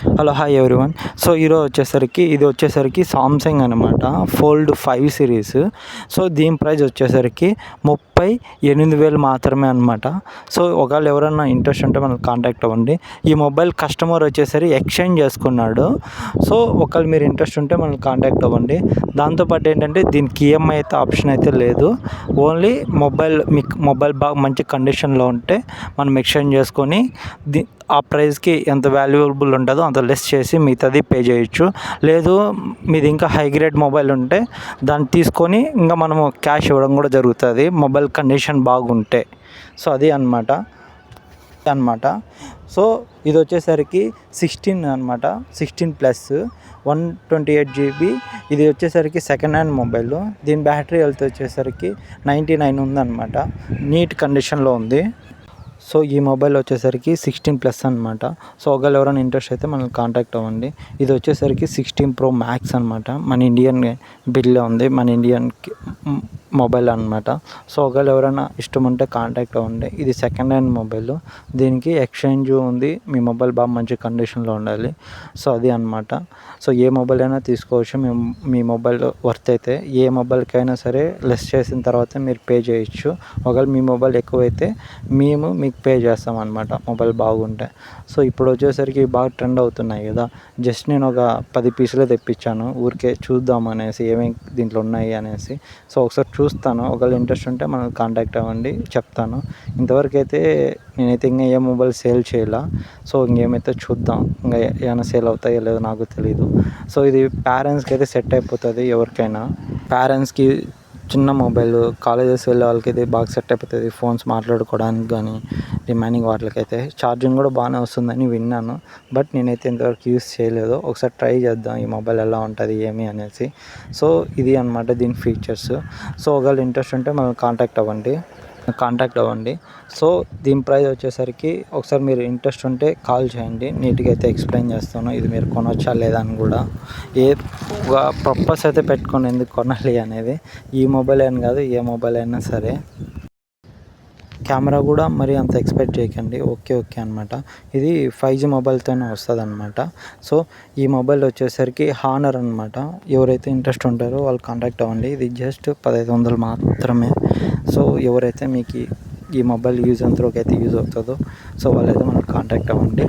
Hello hi everyone. So ఈరోజు ఇది వచ్చేసరికి సామ్సంగ్ అనమాట, ఫోల్డ్ 5 సిరీస్. సో దీని ప్రైస్ వచ్చేసరికి 38,000 మాత్రమే అనమాట. సో ఒకవేళ ఎవరైనా ఇంట్రెస్ట్ ఉంటే మనకు కాంటాక్ట్ అవ్వండి. ఈ మొబైల్ కస్టమర్ వచ్చేసరికి ఎక్స్చేంజ్ చేసుకున్నాడు. సో ఒకవేళ మీరు ఇంట్రెస్ట్ ఉంటే మనల్ని కాంటాక్ట్ అవ్వండి. దాంతోపాటు ఏంటంటే దీనికి ఈఎంఐ అయితే ఆప్షన్ అయితే లేదు. ఓన్లీ మీకు మొబైల్ బాగా మంచి కండిషన్లో ఉంటే మనం ఎక్స్చేంజ్ చేసుకొని ఆ ప్రైస్కి ఎంత వాల్యుయబుల్ ఉంటుందో అంత లెస్ చేసి మిగతాది పే చేయొచ్చు. లేదు మీది ఇంకా హై గ్రేడ్ మొబైల్ ఉంటే దాన్ని తీసుకొని ఇంకా మనము క్యాష్ ఇవ్వడం కూడా జరుగుతుంది, మొబైల్ కండిషన్ బాగుంటే. సో అది అనమాట. సో ఇది వచ్చేసరికి 16 అనమాట, 16+, 128 GB. ఇది వచ్చేసరికి సెకండ్ హ్యాండ్ మొబైల్. దీని బ్యాటరీ హెల్త్ వచ్చేసరికి 99 ఉందన్నమాట, నీట్ కండిషన్లో ఉంది. సో ఈ మొబైల్ వచ్చేసరికి 16+ అనమాట. సో ఒకవేళ ఎవరైనా ఇంట్రెస్ట్ అయితే మనల్ని కాంటాక్ట్ అవ్వండి. ఇది వచ్చేసరికి 16 Pro Max అనమాట, మన ఇండియన్ బిల్లో ఉంది, మన ఇండియన్ మొబైల్ అనమాట. సో ఒకవేళ ఎవరైనా ఇష్టం ఉంటే కాంటాక్ట్ అవ్వండి. ఇది సెకండ్ హ్యాండ్ మొబైల్, దీనికి ఎక్స్చేంజ్ ఉంది. మీ మొబైల్ బాగా మంచి కండిషన్లో ఉండాలి. సో అది అనమాట. సో ఏ మొబైల్ అయినా తీసుకోవచ్చు. మీ మొబైల్ వర్త్ అయితే ఏ మొబైల్కైనా సరే లెస్ చేసిన తర్వాత మీరు పే చేయొచ్చు. ఒకవేళ మీ మొబైల్ ఎక్కువైతే మేము మీకు పే చేస్తాం అనమాట, మొబైల్ బాగుంటే. సో ఇప్పుడు వచ్చేసరికి బాగా ట్రెండ్ అవుతున్నాయి కదా. జస్ట్ నేను ఒక 10 పీసులే తెప్పించాను, ఊరికే చూద్దాం అనేసి ఏమేమి దీంట్లో ఉన్నాయి అనేసి. సో ఒకసారి చూస్తాను, ఒకవేళ ఇంట్రెస్ట్ ఉంటే మనం కాంటాక్ట్ అవ్వండి, చెప్తాను. ఇంతవరకు అయితే నేనైతే ఇంకా ఏ మొబైల్ సేల్ చేయాల. సో ఇంకేమైతే చూద్దాం, ఇంకా ఏమైనా సేల్ అవుతాయో లేదో నాకు తెలీదు. సో ఇది పేరెంట్స్కి అయితే సెట్ అయిపోతుంది. ఎవరికైనా పేరెంట్స్కి చిన్న మొబైల్, కాలేజెస్ వెళ్ళే వాళ్ళకి అయితే బాగా సెట్ అయిపోతుంది, ఫోన్స్ మాట్లాడుకోవడానికి కానీ రిమైనింగ్ వాటికైతే. ఛార్జింగ్ కూడా బాగానే వస్తుందని విన్నాను, బట్ నేనైతే ఇంతవరకు యూస్ చేయలేదు. ఒకసారి ట్రై చేద్దాం ఈ మొబైల్ ఎలా ఉంటుంది ఏమి అనేసి. సో ఇది అనమాట దీని ఫీచర్స్. సో ఒకవేళ ఇంట్రెస్ట్ ఉంటే మనం కాంటాక్ట్ అవ్వండి. సో దీని ప్రైస్ వచ్చేసరికి ఒకసారి మీరు ఇంట్రెస్ట్ ఉంటే కాల్ చేయండి, నీట్గా అయితే ఎక్స్ప్లెయిన్ చేస్తాను. ఇది మీరు కొనొచ్చా లేదా అని కూడా, ఒక పర్పస్ అయితే పెట్టుకోండి ఎందుకు కొనాలి అనేది. ఈ మొబైల్ అని కాదు, ఏ మొబైల్ అయినా సరే. కెమెరా కూడా మరి అంత ఎక్స్పెక్ట్ చేయకండి, ఓకే అనమాట. ఇది 5G మొబైల్తోనే వస్తుంది అనమాట. సో ఈ మొబైల్ వచ్చేసరికి హానర్ అనమాట. ఎవరైతే ఇంట్రెస్ట్ ఉంటారో వాళ్ళు కాంటాక్ట్ అవ్వండి. ఇది జస్ట్ 1500 మాత్రమే. సో ఎవరైతే మీకు ఈ మొబైల్ యూజ్ అవుతుందో సో వాళ్ళైతే మనకు కాంటాక్ట్ అవ్వండి.